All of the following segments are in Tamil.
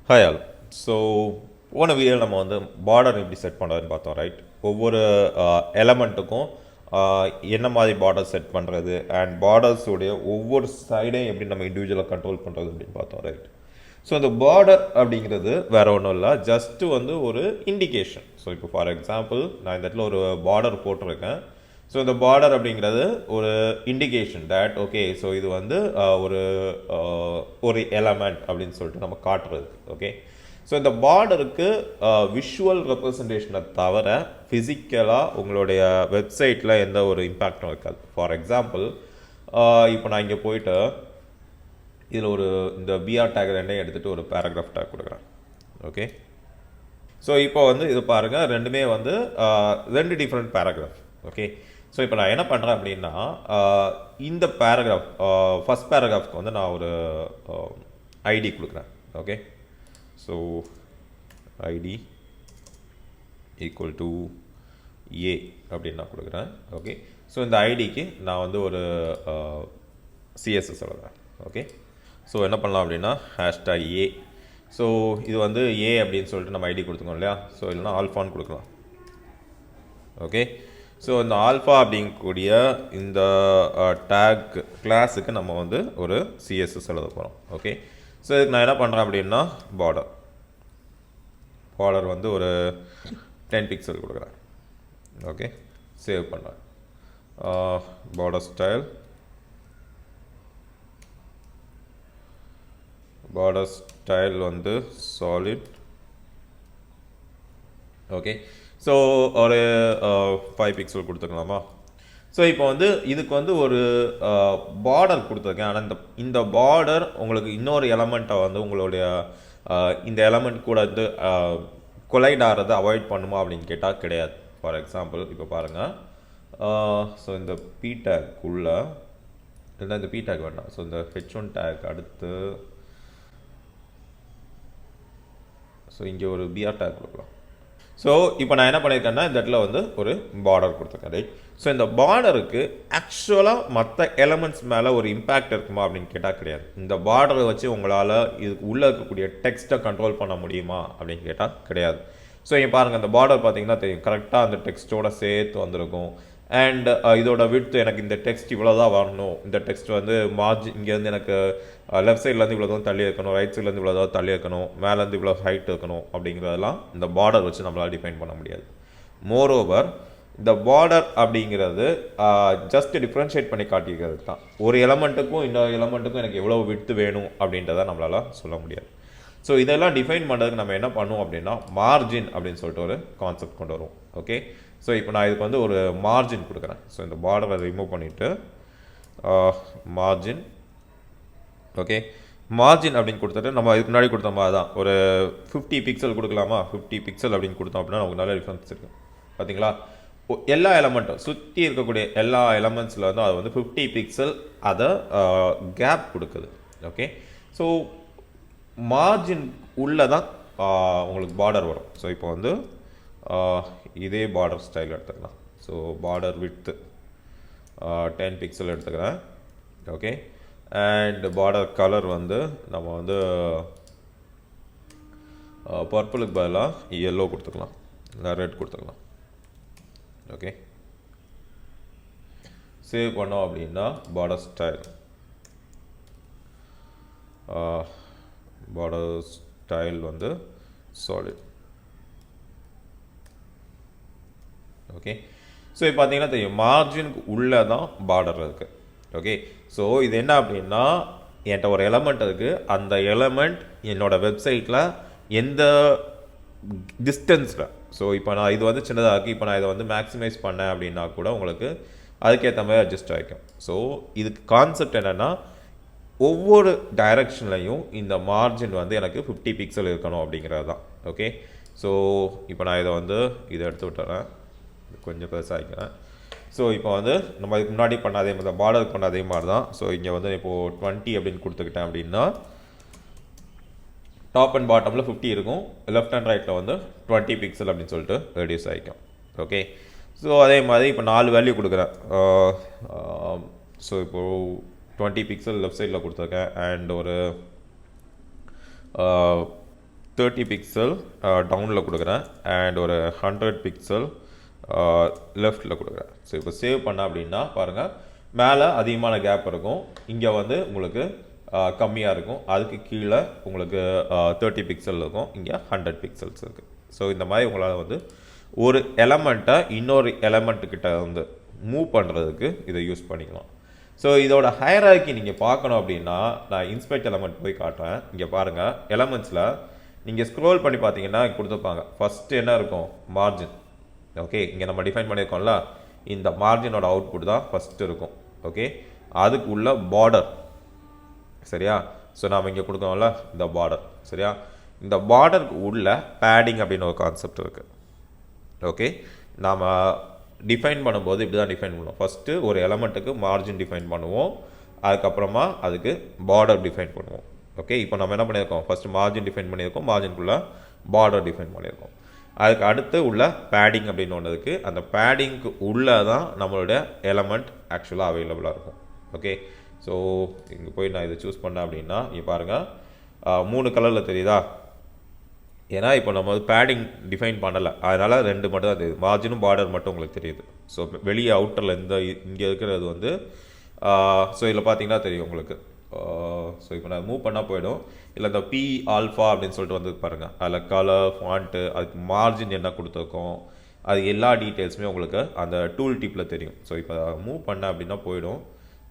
Hi all. So போன வீடியோவில் நம்ம வந்து பார்டர் எப்படி செட் பண்ணுறதுன்னு பார்த்தோம் ரைட். ஒவ்வொரு எலமெண்ட்டுக்கும் என்ன மாதிரி பார்டர் செட் பண்ணுறது அண்ட் பார்டர்ஸுடைய ஒவ்வொரு சைடையும் எப்படி நம்ம இண்டிவிஜுவலாக கண்ட்ரோல் பண்ணுறது அப்படின்னு பார்த்தோம் ரைட். ஸோ அந்த பார்டர் அப்படிங்கிறது வேறு ஒன்றும் இல்லை, ஜஸ்ட்டு வந்து ஒரு இண்டிகேஷன். ஸோ இப்போ ஃபார் எக்ஸாம்பிள் நான் இந்த இடத்துல ஒரு பார்டர் போட்டிருக்கேன். ஸோ இந்த பார்டர் அப்படிங்கிறது ஒரு இண்டிகேஷன் தட் ஓகே ஸோ இது வந்து ஒரு எலமெண்ட் அப்படின்னு சொல்லிட்டு நம்ம காட்டுறது. ஓகே, ஸோ இந்த பார்டருக்கு விஷுவல் ரெப்ரசன்டேஷனை தவிர ஃபிசிக்கலாக உங்களுடைய வெப்சைட்டில் எந்த ஒரு இம்பேக்டும் இருக்காது. ஃபார் எக்ஸாம்பிள் இப்போ நான் இங்கே போயிட்டு இதில் இந்த பிஆர் டேக் ரெண்டையும் எடுத்துகிட்டு ஒரு பேராகிராஃப் டேக் கொடுக்குறேன். ஓகே, ஸோ இப்போ வந்து இது பாருங்கள், ரெண்டுமே வந்து ரெண்டு டிஃப்ரெண்ட் பேராகிராஃப். ஓகே, ஸோ இப்போ நான் என்ன பண்ணுறேன் அப்படின்னா இந்த பேராகிராஃப் ஃபஸ்ட் பேராகிராஃப்க்கு வந்து நான் ஒரு ஐடி கொடுக்குறேன். Okay, so ID equal to A அப்படின்னு நான் கொடுக்குறேன். ஓகே, ஸோ இந்த ஐடிக்கு நான் வந்து ஒரு சிஎஸ்எஸ் எழுதுறேன். ஓகே, ஸோ என்ன பண்ணலாம் அப்படின்னா ஹேஷ்டாக் ஏ. ஸோ இது வந்து ஏ அப்படின்னு சொல்லிட்டு நம்ம ஐடி கொடுத்துக்கோம் இல்லையா. ஸோ இல்லைனா ஆல்ஃபான்னு கொடுக்கலாம். ஓகே, ஸோ இந்த ஆல்ஃபா அப்படிங்கக்கூடிய இந்த டேக் கிளாஸுக்கு நம்ம வந்து ஒரு சிஎஸ்எஸ் எழுத போகிறோம். ஓகே, ஸோ இதுக்கு நான் என்ன பண்ணுறேன் அப்படின்னா பார்டர் வந்து ஒரு 10 பிக்சல் கொடுக்குறேன். ஓகே, சேவ் பண்ணுறேன். பார்டர் ஸ்டைல் வந்து சாலிட். ஓகே, ஸோ ஒரு 5 பிக்சல் கொடுத்துக்கலாமா. ஸோ இப்போ வந்து இதுக்கு வந்து ஒரு பார்டர் கொடுத்துருக்கேன். ஆனால் இந்த பார்டர் உங்களுக்கு இன்னொரு எலமெண்ட்டை வந்து உங்களுடைய இந்த எலமெண்ட் கூட வந்து கொலைட் ஆகிறத அவாய்ட் பண்ணுமா அப்படின்னு கேட்டால் கிடையாது. ஃபார் எக்ஸாம்பிள் இப்போ பாருங்கள், ஸோ இந்த பி டேக்குள்ள இல்லைன்னா இந்த பி டேக் வேண்டாம். ஸோ இந்த H1 டேக் அடுத்து ஸோ இங்கே ஒரு பிஆர் டேக் கொடுக்கலாம். ஸோ இப்போ நான் என்ன பண்ணியிருக்கேன்னா இந்த இடத்துல வந்து ஒரு பார்டர் கொடுத்துருக்கேன் ரைட். ஸோ இந்த பார்டருக்கு ஆக்சுவலாக மற்ற எலமெண்ட்ஸ் மேலே ஒரு இம்பேக்ட் இருக்குமா அப்படின்னு கேட்டால் கிடையாது. இந்த பார்டரை வச்சு உங்களால் இதுக்கு உள்ளே இருக்கக்கூடிய டெக்ஸ்ட்டை கண்ட்ரோல் பண்ண முடியுமா அப்படின்னு கேட்டால் கிடையாது. ஸோ இங்கே பாருங்கள், இந்த பார்டர் பார்த்தீங்கன்னா தெரியும், கரெக்டாக அந்த டெக்ஸ்ட்டோட சேர்த்து வந்திருக்கும். அண்ட் இதோட விட்த் எனக்கு இந்த டெக்ஸ்ட் இவ்வளோ தான் வரணும், இந்த டெக்ஸ்ட் வந்து மார்ஜின் இங்கேருந்து எனக்கு லெஃப்ட் சைட்லேருந்து இவ்வளோ தான் தள்ளி இருக்கணும், ரைட் சைட்லேருந்து இவ்வளோ தான் தள்ளி இருக்கணும், மேலேருந்து இவ்வளோ ஹைட் இருக்கணும் அப்படிங்கிறதெல்லாம் இந்த பார்டர் வச்சு நம்மளால் டிஃபைன் பண்ண முடியாது. மோரோவர் இந்த பார்டர் அப்படிங்கிறது ஜஸ்ட் டிஃப்ரென்ஷியேட் பண்ணி காட்டிக்கிறது தான். ஒரு எலமெண்ட்டுக்கும் இன்னொரு எலமெண்ட்டுக்கும் எனக்கு எவ்வளோ விட்த் வேணும் அப்படின்றத நம்மளால் சொல்ல முடியாது. ஸோ இதெல்லாம் டிஃபைன் பண்ணுறதுக்கு நம்ம என்ன பண்ணுவோம் அப்படின்னா மார்ஜின் அப்படின்னு சொல்லிட்டு ஒரு கான்செப்ட் கொண்டு வருவோம். ஓகே, ஸோ இப்போ நான் இதுக்கு வந்து ஒரு மார்ஜின் கொடுக்குறேன். ஸோ இந்த பார்டரை ரிமூவ் பண்ணிவிட்டு மார்ஜின். ஓகே, மார்ஜின் அப்படின்னு கொடுத்துட்டு நம்ம இதுக்கு முன்னாடி கொடுத்த மாதிரி தான் ஒரு 50 பிக்சல் கொடுக்கலாமா. 50 பிக்சல் அப்படின்னு கொடுத்தோம் அப்படின்னா நமக்கு நல்ல டிஃப்ரென்ஸ் இருக்குது. பார்த்தீங்களா, எல்லா எலமெண்ட்டும் சுற்றி இருக்கக்கூடிய எல்லா எலமெண்ட்ஸில் வந்து அது வந்து 50 பிக்சல் அதை கேப் கொடுக்குது. ஓகே, ஸோ மார்ஜின் உள்ளே தான் உங்களுக்கு பார்டர் வரும். ஸோ இப்போ வந்து இதே பார்டர் ஸ்டைல் எடுத்துக்கலாம். ஸோ பார்டர் விட்த்து 10 பிக்சல் எடுத்துக்கிறேன். ஓகே, அண்ட் பார்டர் கலர் வந்து நம்ம வந்து பர்பிளுக்கு பதிலாக எல்லோ கொடுத்துக்கலாம், இல்லை ரெட் கொடுத்துக்கலாம். ஓகே, சேவ் பண்ணோம் அப்படின்னா பார்டர் ஸ்டைல் வந்து சாலிட். ஓகே, ஸோ இப்போ பார்த்தீங்கன்னா தெரியும் மார்ஜினுக்கு உள்ளே தான் பார்டர் இருக்குது. ஓகே, ஸோ இது என்ன அப்படின்னா என்கிட்ட ஒரு எலமெண்ட் இருக்குது, அந்த எலமெண்ட் என்னோடய வெப்சைட்டில் எந்த டிஸ்டன்ஸில், ஸோ இப்போ நான் இது வந்து சின்னதாக இருக்குது, இப்போ நான் இதை வந்து மேக்ஸிமைஸ் பண்ணேன் அப்படின்னா கூட உங்களுக்கு அதுக்கேற்ற மாதிரி அட்ஜஸ்ட் ஆகிக்கும். ஸோ இதுக்கு கான்செப்ட் என்னென்னா ஒவ்வொரு டைரக்ஷன்லையும் இந்த மார்ஜின் வந்து எனக்கு 50 பிக்சல் இருக்கணும் அப்படிங்கிறது தான். ஓகே, ஸோ இப்போ நான் இதை எடுத்து விட்டுறேன், கொஞ்சம் பெருசாகிக்கிறேன். ஸோ இப்போ வந்து நம்ம இதுக்கு முன்னாடி பண்ண அதே மாதிரி தான், பார்டருக்கு பண்ண அதே மாதிரி தான். ஸோ இங்கே வந்து இப்போது 20 அப்படின்னு கொடுத்துக்கிட்டேன் அப்படின்னா டாப் அண்ட் பாட்டமில் 50 இருக்கும், லெஃப்ட் அண்ட் ரைட்டில் வந்து 20 பிக்சல் அப்படின்னு சொல்லிட்டு ரெடியூஸ் ஆகிக்கும். ஓகே, ஸோ அதே மாதிரி இப்போ 4 வேல்யூ கொடுக்குறேன். ஸோ இப்போது 20 பிக்சல் லெஃப்ட் சைடில் கொடுத்துருக்கேன் அண்ட் ஒரு 30 பிக்சல் டவுனில் கொடுக்குறேன் அண்ட் ஒரு 100 பிக்சல் லெஃப்டில் கொடுக்குறேன். ஸோ இப்போ சேவ் பண்ண அப்படின்னா பாருங்கள், மேலே அதிகமான கேப் இருக்கும், இங்கே வந்து உங்களுக்கு கம்மியாக இருக்கும், அதுக்கு கீழே உங்களுக்கு 30 பிக்சல் இருக்கும், இங்கே 100 பிக்சல்ஸ் இருக்குது. ஸோ இந்த மாதிரி உங்களால் வந்து ஒரு எலமெண்ட்டை இன்னொரு எலமெண்ட்டுக்கிட்ட வந்து மூவ் பண்ணுறதுக்கு இதை யூஸ் பண்ணிக்கலாம். ஸோ இதோட ஹையரார்க்கி நீங்கள் பார்க்கணும் அப்படின்னா நான் இன்ஸ்பெக்ட் எலமெண்ட் போய் காட்டுறேன். இங்கே பாருங்கள், எலமெண்ட்ஸில் நீங்கள் ஸ்க்ரோல் பண்ணி பார்த்தீங்கன்னா கொடுத்துருப்பாங்க. ஃபஸ்ட்டு என்ன இருக்கும்? மார்ஜின். ஓகே, இங்கே நம்ம டிஃபைன் பண்ணியிருக்கோம்ல, இந்த மார்ஜினோட அவுட்புட் தான் ஃபஸ்ட்டு இருக்கும். ஓகே, அதுக்கு உள்ள பார்டர். சரியா? ஸோ நாம் இங்கே கொடுக்கோம்ல இந்த பார்டர். சரியா? இந்த பார்டருக்கு உள்ள பேடிங் அப்படின்னு ஒரு கான்செப்ட் இருக்குது. ஓகே, நாம் டிஃபைன் பண்ணும்போது இப்படி தான் டிஃபைன் பண்ணுவோம். ஃபஸ்ட்டு ஒரு எலமெண்ட்டுக்கு மார்ஜின் டிஃபைன் பண்ணுவோம், அதுக்கப்புறமா அதுக்கு பார்டர் டிஃபைன் பண்ணுவோம். ஓகே, இப்போ நம்ம என்ன பண்ணியிருக்கோம்? ஃபஸ்ட்டு மார்ஜின் டிஃபைன் பண்ணியிருக்கோம், மார்ஜின்குள்ளே பார்டர் டிஃபைன் பண்ணியிருக்கோம். அதுக்கு அடுத்து உள்ள பேடிங் அப்படின்னு ஒன்று இருக்குது. அந்த பேடிங்க்கு உள்ளே தான் நம்மளுடைய எலமெண்ட் ஆக்சுவலாக அவைலபிளாக இருக்கும். ஓகே, ஸோ இங்கே போய் நான் இதை சூஸ் பண்ணேன் அப்படின்னா இங்கே பாருங்கள், 3 கலரில் தெரியுதா? ஏன்னா இப்போ நம்ம வந்து பேடிங் டிஃபைன் பண்ணலை, அதனால் 2 மட்டும் தான் தெரியுது, மார்ஜினும் பார்டர் மட்டும் உங்களுக்கு தெரியுது. ஸோ வெளியே அவுட்டரில் இங்கே இருக்கிறது வந்து ஸோ இதில் பார்த்தீங்கன்னா தெரியும் உங்களுக்கு. ஸோ இப்போ நான் மூவ் பண்ணால் போயிடும். இல்லை இந்த பி ஆல்ஃபா அப்படின்னு சொல்லிட்டு வந்து பாருங்கள், அதில் கலர், ஃபாண்ட்டு, அதுக்கு மார்ஜின் என்ன கொடுத்துருக்கோம், அது எல்லா டீட்டெயில்ஸுமே உங்களுக்கு அந்த டூல் டிப்பில் தெரியும். ஸோ இப்போ மூவ் பண்ணேன் அப்படின்னா போயிடும்.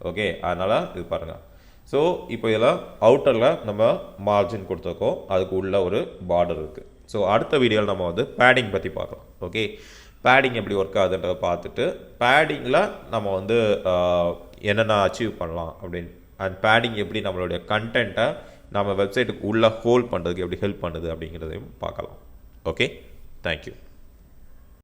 ஓகே, அதனால் இது பாருங்கள். ஸோ இப்போ இதில் அவுட்டரில் நம்ம மார்ஜின் கொடுத்துருக்கோம், அதுக்கு உள்ள ஒரு பார்டர் இருக்குது. ஸோ அடுத்த வீடியோவில் நம்ம வந்து பேடிங் பற்றி பார்க்கலாம். ஓகே, பேடிங் எப்படி ஒர்க் ஆகுதுன்றதை பார்த்துட்டு பேடிங்கில் நம்ம வந்து என்னென்ன அச்சீவ் பண்ணலாம் அப்படின்னு, அண்ட் பேடிங் எப்படி நம்மளுடைய கண்டென்ட்டை நம்ம வெப்சைட்டுக்கு உள்ளே ஹோல்ட் பண்ணுறதுக்கு எப்படி ஹெல்ப் பண்ணுது அப்படிங்கிறதையும் பார்க்கலாம். Okay, thank you.